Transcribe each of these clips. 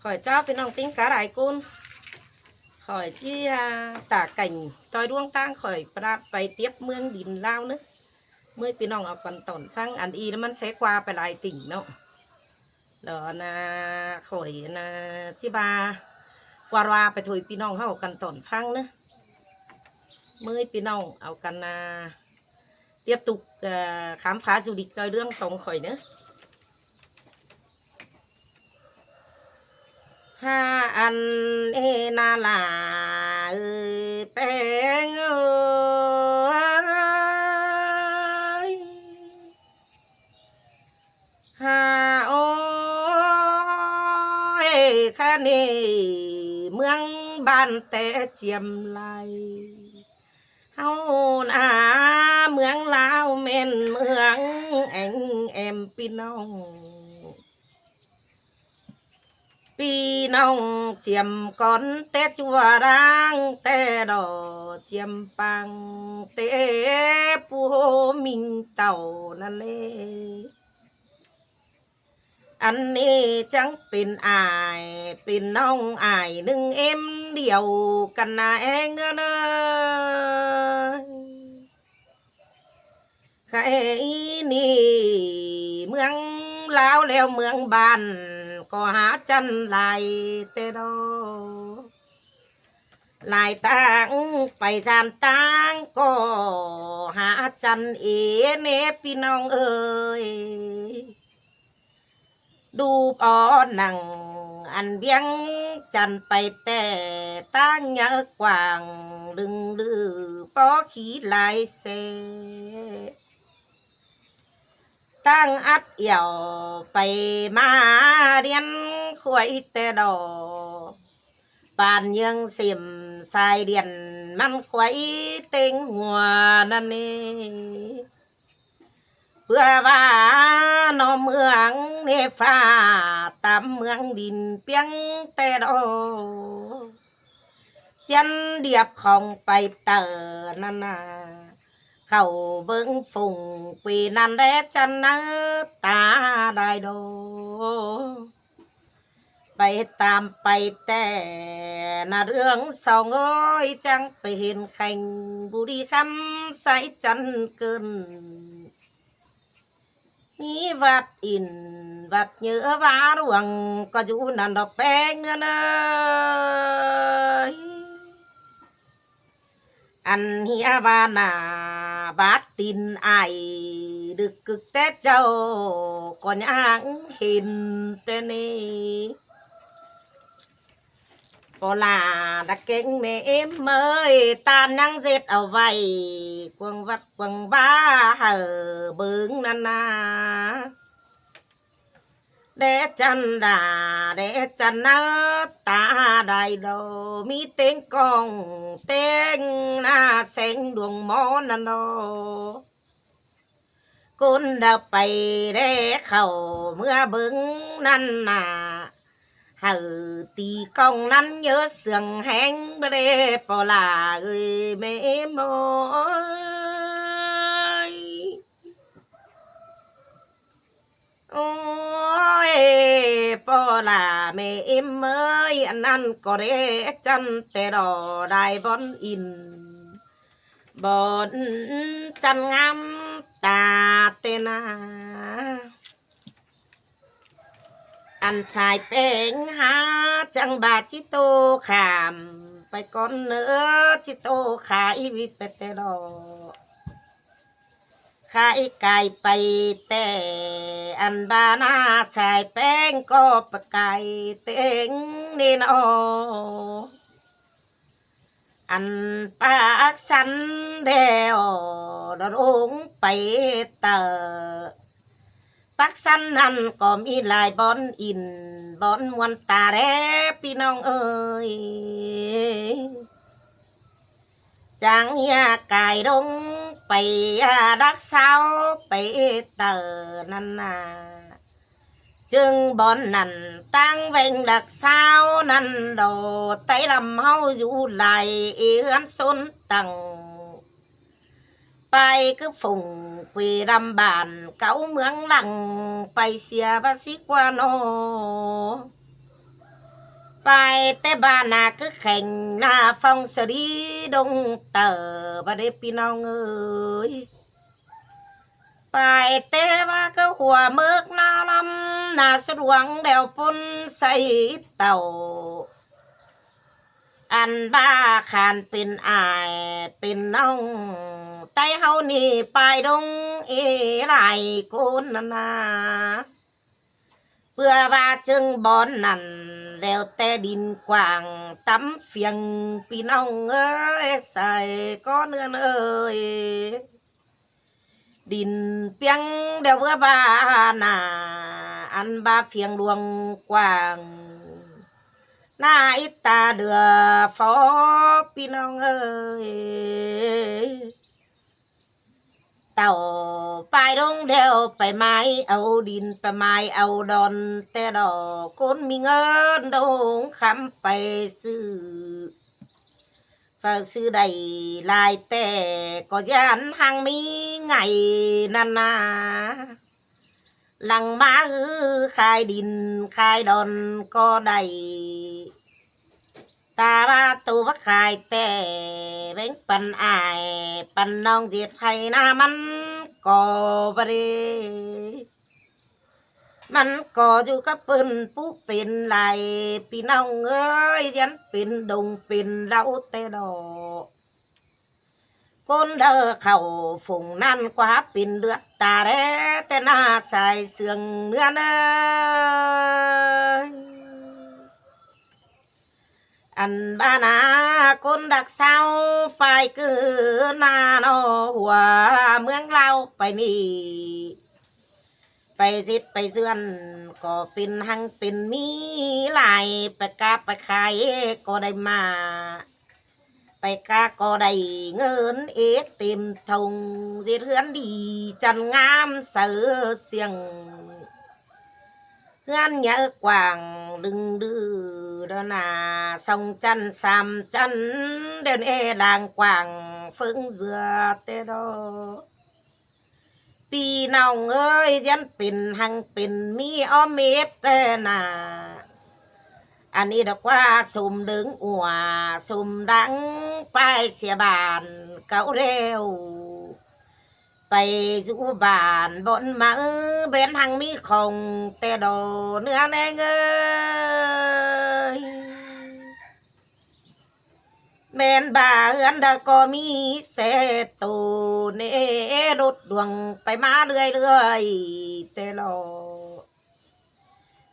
khỏi cho phía nòng tính cá đại côn khỏi chi tả cảnh tôi đuông tang khỏi prat phải tiếp mương đình lao nữa mới phía nòng ở còn tổn phăng ăn y nó sẽ qua phải lại tỉnh nó đó là khỏi là chi ba qua loa phải thôi phía nòng họ cần tổn phăng nữa mới phía nòng ở cần tiếp tục khám phá du lịch coi đương sống khỏi nữa ha ăn e na là beng ơi ha ôi kha nê mương ban té chiêm lại hao na mương lao men mương anh em pinong pi nong chiêm con té chùa đang té đỏ chiêm pang té pu hô mình tàuนั่นเองอันนี้จังเป็นอายเป็นน้องอายหนึ่งเอ็มเดียวกันนะเองเนอะใครนี่เมืองลาวแล้วเมืองบ้านก็หาจันลายเตโดลายตังไปจานตังก็หาจันเอเนพี่น้องเอ้ยดูปอหนังอันเบียงจันไปแต่ตั้งเยอะกว่างลึงลือปอขี้ลายเสตั้งอัดเอี่ยวไปมาเรียนขวยแต่ดอปานยังสิมสายเดียนมันขวยเต็งหัวนั่นเองเพื่อว่าน้อเมืองเนฟ้าตามเมืองดินเปียงแต่ดอยันเดียบของไปเตอนั่นนาเขาเบิ้งฝุ่งปีนันแลจันนะตาได้โดไปตามไปแต่น่ะเรื่องสองโอ้ยจังไปเห็นแข่งบุรีคำใสจันเกินมีวัดอินวัดเยอะว่าหลวงก็อยู่นั่นดอกแป้งเนื้อเนยอันเฮียบานาบาดตินไอดึกกึกแต่เจ้าก็ยังเห็นแต่นี่พอลาดักเก่งแม่เอ็มเมยตานั่งเสร็จเอาไว้กวงวัดกวงบ้าเหอเบิ้งนานาเดจันดาเดจันนาตาได้ดอมีเต็งกองเต็งหน้าแสงดวงมอนันโนกุนเดาไปเดเข้าเมื่อเบิ้งนั่นนาหาตีกองนั้นเยอะเสียงแห้งเบรปอลาเอ้ยแม่โมโอ้ยปอลาแม่เอ็มเมยอันนั้นก็เรจันแต่รอได้บอนอินบอนจันงามตาเตนาอันสายเป็งหาจังบาจิโตขามไปก่อนเนื้อจิโตขายวิเปเตโรขายไก่ไปแต่อันบานาสายแป้งก็ปะไก่เต็งนี่นออันปากสันเดียวดงไปเตอปักสันนั้นก็มีหลายบอนอินบอนมวนตาแรพี่น้องเอ้ยจางเฮียกายดงไปรักสาวไปเตอนั่นนาจึงบอนนั่นตั้งเวงดักสาวนั่นโดไตลำเฮาอยู่ไหลเอื้อนสนตังไปcứ phùng quỳ đầm bàn cấu mướn lặngไปเสียภาษีกว่าโน ไปแต่บ้านนาคือแข่งหน้าฟองสรีดงเตอบ่ได้พี่น้องเอ้ยไปแต่ว่าก็หัวเมือกนาลำนาสะดวงเดวปนใส่เต่าอันบ้าขานเป็นอายเป็นน้องไตเฮานี่ไปดงเอไรคนนาเพื่อว่าจึงบอนนั่นแล้วแต่ดินกว้างตำเฟียงพี่น้องเอ้ยใส่ก็เนื้อเอ้ยดินเปียงเดี๋ยวว่าบ้านาอันบ้าเฟียงดวงกว้างหน้าอิตาเดือฟอพี่น้องเอ้ยเต่าไปดงเดียวไปไม้เอาดินไปไม้เอาดอนแต่ดอกคนมีเงินดงคำไปซื้อฝ้าซื้อได้ลายแต่ก็ยันทางมีไงนานาหลังมาฮือขายดินขายดอนก็ได้ตาบ้าตัวขายแต่แบ่งปันอายปันน้องเจียดไทยนามันก็บริมันก็อยู่กับปืนผู้เป็นลายพี่น้องเอ้ยยันเป็นดงเป็นเล้าแต่ดอกคนเด้อเข่าฝงนั่นกว่าเป็นเลือดตาแร่แต่หน้าใส่เสื่องเนื้อเนยอันบ้านาคนดักเศร้าไปคือนาโนหัวเมืองเราไปนี่ไปสิไปเสื่อนก็เป็นหังเป็นมีหลายไปกาไปขายก็ได้มาไปกาก็ได้เงินเต็มทงเรือนดีจันงามเสือเสียงเพื่อนเยอะกว่างดึงดื้อดนาส่งจันสามจันเดินลางกว่างฝึงเสือเตดอปีน้องเอ้ยยันเป็นหังเป็นมีอ้อมเม็ดแต่นาอันนี้ดอกว่าสุมดึงอัวสุมดังไปเสียบานเก่าเร็วไปสู่บ้านบนมาเบนทางมีของแต่ดอเนื้อแนงเอ้ยแม่นบ่าเฮือนดาก็มีเศษตูเนรถดวงไปมาเรื่อยแต่รอ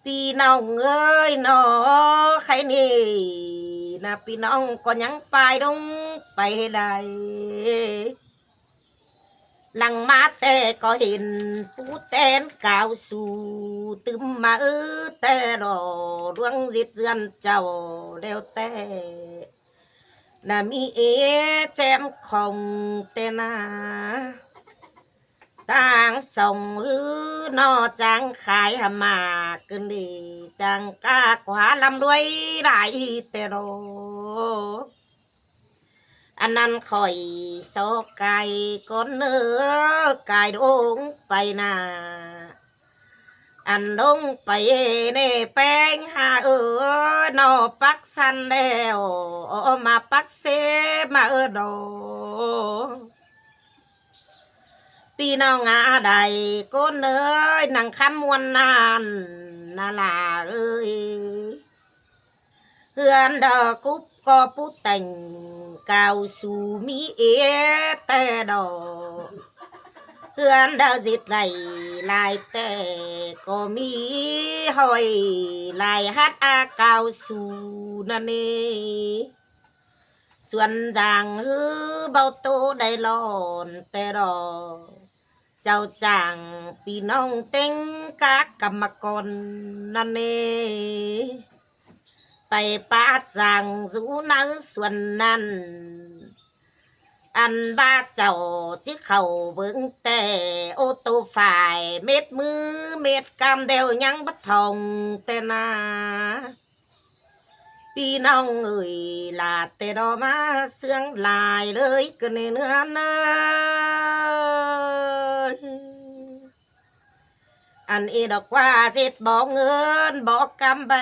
พี่น้องเอ้ยน้อใครนี่นะพี่น้องก็ยังไปดงไปได้หลังมาแต่ก็เห็นผู้แตนกาวสู่ตึมมาแต่รอดวงจิตเรือนเจ้าเร็วแต่น่ะมีแจมของแต่นาต่างส่งนอจังขายหมากันดีจังกากว่าลำด้วยหลายแต่รออันนั้นคอยโซไก่ก้นเนื้อไก่ดงไปนาอันดงไปเน่แป้งหานอปักสันแล้วมาปักเสมาดอพี่น้องใดก้นเนื้อหนังคำมวนนานนาลาเอ้ยเฮือนดอกุบก็ผู้แต่งกาวสู่มีแต่ดอกเฮือนดาวจิตไหลลายแต่ก็มีหอยลายฮัดอากาวสู่นั่นเองส่วนจางฮือเบาโตได้หลอนแต่ดอกเจ้าจางพี่น้องเต็งกากกรรมกรนั่นเองไปปาดสั่งสู่นังส่วนนั้นอันบ้าเจ้าที่เขาเบิ่งแต่โอโตฝ่ายเม็ดมือเม็ดกำเดียวยังบัดทองแต่นาพี่น้องเอ่ยลาแต่ดอมาเสื่องลายเลยก็ในเนื้อนาอ อันเอดอกว่าเจ็ดบอกเงินบอกกำใบ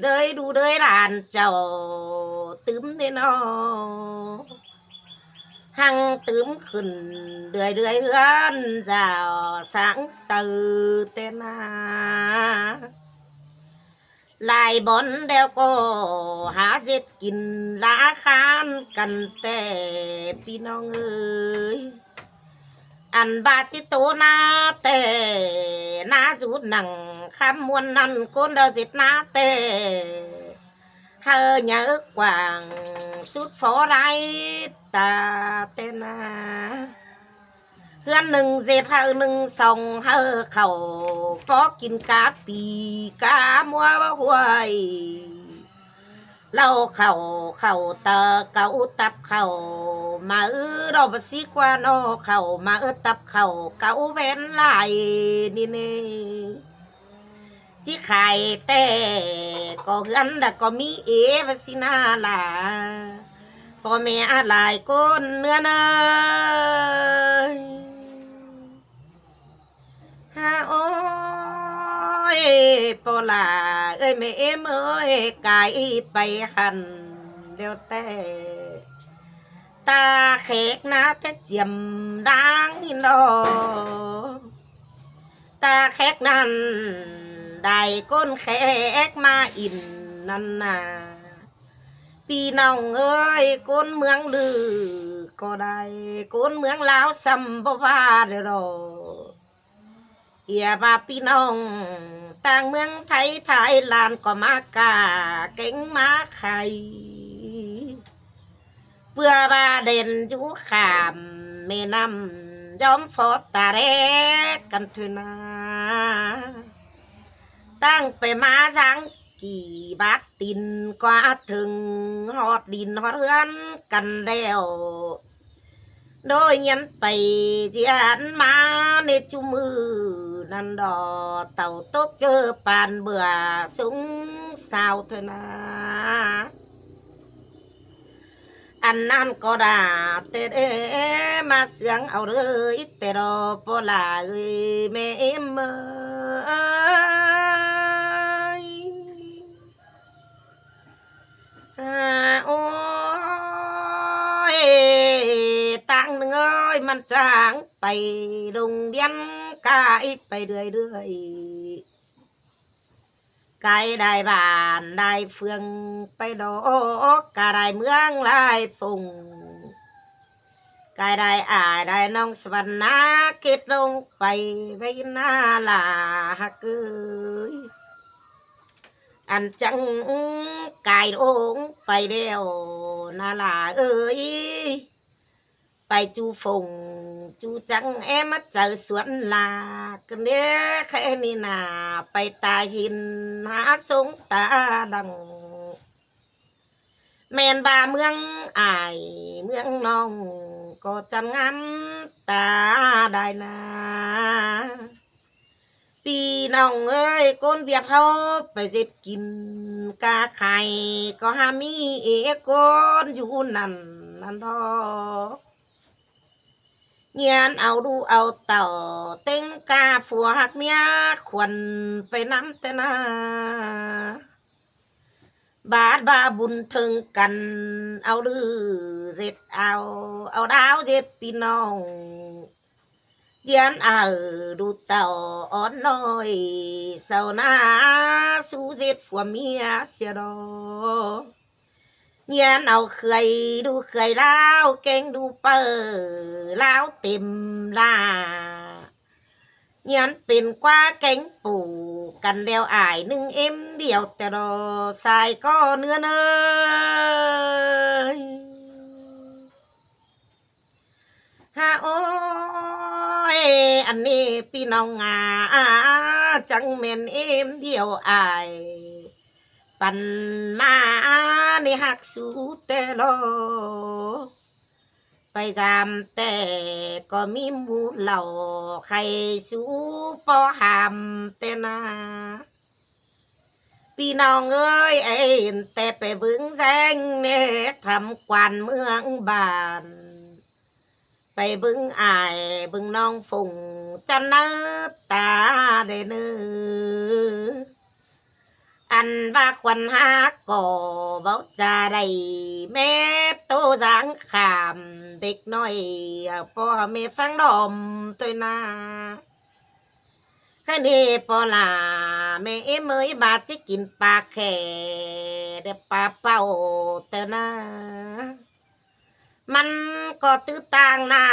เลยดูเลยหลานเจ้าตึมเนนอหังตึมขึ้นเรื่อยเฮือนเจ้าสังสื่อเตนาลายบอนเดียวก็หาเจ็ดกินลาคานกันแต่พี่น้องเอ้ยอันบาจิโตนาแต่นาจุดหนังคำมวนนั่นก้นเดาจิตนาแต่เฮอเยอะกว่างสุดฝอไรตาเตนาเฮือนหนึ่งเจ็ดเฮอหนึ่งสองเฮอเข่าพอกินกาปีกามัวหวยเล่าเข่าตาเก่าตับเข่ามาดอกสีกว่าโนเข่ามาตับเข่าเก่าเว้นลายนี่เน่ที่ไข่แต่ก็เฮือนแต่ก็มีเอวสินาลาพ่อแม่หลายคนเนื้อเนยฮาโอ้ยปอลาเอ้ยแม่เอ็มเอ้ยไก่ไปหันเดี๋ยวแต่ตาเขกนะจะเจียมดังอินโดตาเขกนั้นได้ก้นเขกมาอินนั่นนาพี่น้องเอ้ยก้นเมืองลือก็ได้ก้นเมืองลาวซ้ำบ่ว่าเด้อเอียว่าพี่น้องต่างเมืองไทยลานก็มากาเก่งมาไข่เพื่อบาเด่นอยู่ขามแม่น้ำยอมฟอตาแรกกันเถอะนะตั้งไปมาสังกี่บาทตินกว่าถึงหอดดินหอดเรือนกันแล้วโดยยันไปเจียนมาในจุมือนันดอเต่าตกเจอปานเบื่อสูงสาวเถอะนะอันนั้นก็ด่าแต่เดมาเสียงเอาเลยแต่รอปลาเอ้ยแม่เอ็มเอ้ยโอ้ยตั้งหนึ่งเอ้ยมันจางไปโรงเรียนกายไปเรื่อยไกลได้บ้านได้เฟืองไปดอกกะได้เมืองลายฝงไกลได้อายได้น้องสวรรค์นาคิดลงไปไว้หน้าลาฮักเอ้ยอันจังกายองไปเดียวนาลาเอ้ยไปจูฝงจูจังมาเจอสวนลากันเนี้ยแค่นี้นาไปตาหินหาสงตาดังแมนบาเมืองอายเมืองน้องก็จังงามตาได้นาพี่น้องเอ้ยก้นเบียดเขาไปเจ็ดกินกาไข่ก็หามีเอกก้นอยู่นั่นดอกเงียนเอาดูเอาเต่าเต็งกาฝัวหักเมียขวัญไปน้ำแต่นาบาดบาบุญถึงกันเอาลือเจ็ดเอาดาวเจ็ดพี่น้องเยียนดูเต่าอ่อนน้อยเศร้าหน้าสู้เจ็ดฝัวเมียเสียดอเงียนเอาเคยดูเคยเล่าเก่งดูเปิดเล่าเต็มลาเงียนเป็นกว่าเก่งปู่กันเดียวอายหนึ่งเอ็มเดียวแต่รอสายก็เนื้อเนยฮาโอ้ยอันนี้พี่น้องจังเมนเอ็มเดียวอายปันมาในหักสูแต่รอไปจำแต่ก็มีหมูเหล่าใครสู้ปอหามแต่นาพี่น้องเอ้ยเอ็นแต่ไปบึงแสงเนทำกวนเมืองบานไปบึงอายบึงน้องฝงจันเนตา ได้เนออันว่าควันหักก่อเบาจะได้แม่โตสังขามเด็กน้อยพ่อแม่ฟังดอมตัวนาแค่นี้พอล่ะแม่เมยบาดจะกินปลาแข่เด็ปลาเป่าแต่นามันก็ตื้อต่างนา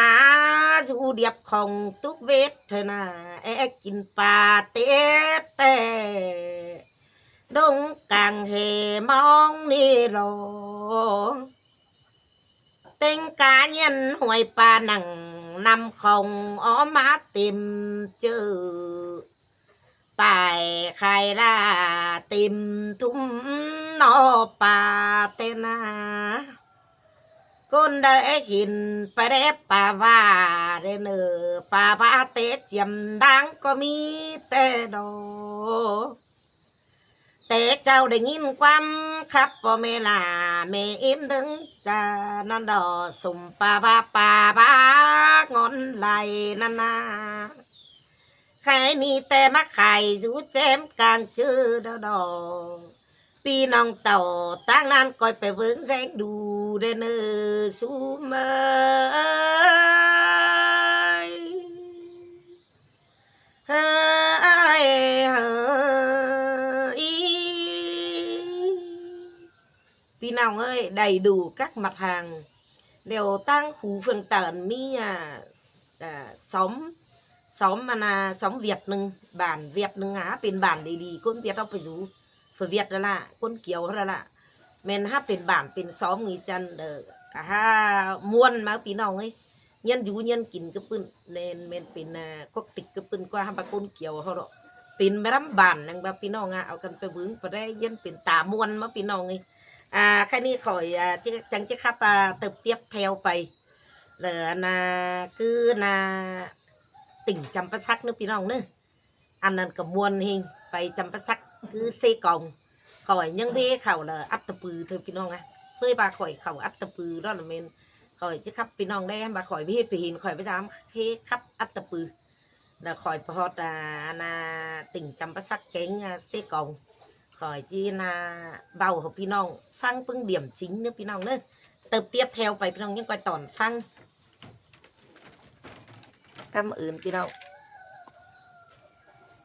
สู่เดียบของทุกเวทเธอนากินปลาเตะแต่ดงกลางเหมองนี่รอเต็งกาเย็นหวยปลาหนังนำของอ้อมาเต็มเจอไปใครล่ะเต็มทุ่มนอปลาเตนาก้นได้หินไปได้ป่าว่าได้เนอป่าว่าเตะเจียมดังก็มีแต่ดอแต่เจ้าได้ยินความขับพ่อแม่ล่ะแม่อิ่มถึงจะนั่นดอสุ่มป่าบ้างอนไหลนั่นนาใครมีแต่มาไข่จูแจมกลางชื่อดอพี่น้องเต่าตั้งนั้นคอยไปเบิ้งแสงดูเดนเนอสูเมยเฮ้ยพี่น้องเอ้ยđầy đủ các mặt hàng đều tăng khu phương tận mi xóm xóm mà là xóm Việt nưng bản Việt nưng áเป็นbảnดีๆคนเวียดเอาไปอยู่ฝือเวียดแล้วล่ะคนเกี่ยวแล้วล่ะแม่นฮับเป็นบ้านเป็นซ้อมงี้จันฮ่ามวนมาพี่น้องเอ้ยเย็นอยู่เย็นกินก็ปื้นเนนแม่นเป็นก็ติดก็ปื้นกว่าฮับคนเกี่ยวเขาดอกเป็นแม่รำบ้านนังแบบพี่น้องเอากันไปเบิ้งไปได้เย็นเป็นตามวนมาพี่น้องเอ้ยแค่นี้ข่อยจังจะขับเติบเตียบแถวไปเหลือคือติ่งจำปาสักนึกพี่น้องเนอะอันนั้นก็มวนเฮงไปจำปาสักคือเซกองข่อยยังเบ้เข่าเลยอัตตปือเธอพี่น้องเพื่อปลาข่อยเข่าอัตตปือแล้วนะเมนข่อยจะขับพี่น้องได้ปลาข่อยพี่ไปเห็นข่อยไปทำเคขับอัตตปือแล้วข่อยพอดติ่งจำปาสักเก่งเซกองข่อยจีเบาของพี่น้องฟังปึ้งเดี่ยมchínhเนอะพี่น้องเนอะเติบเตียบแถวไปพี่น้องยังก่อยตอนฟังคำอื่นพี่น้อง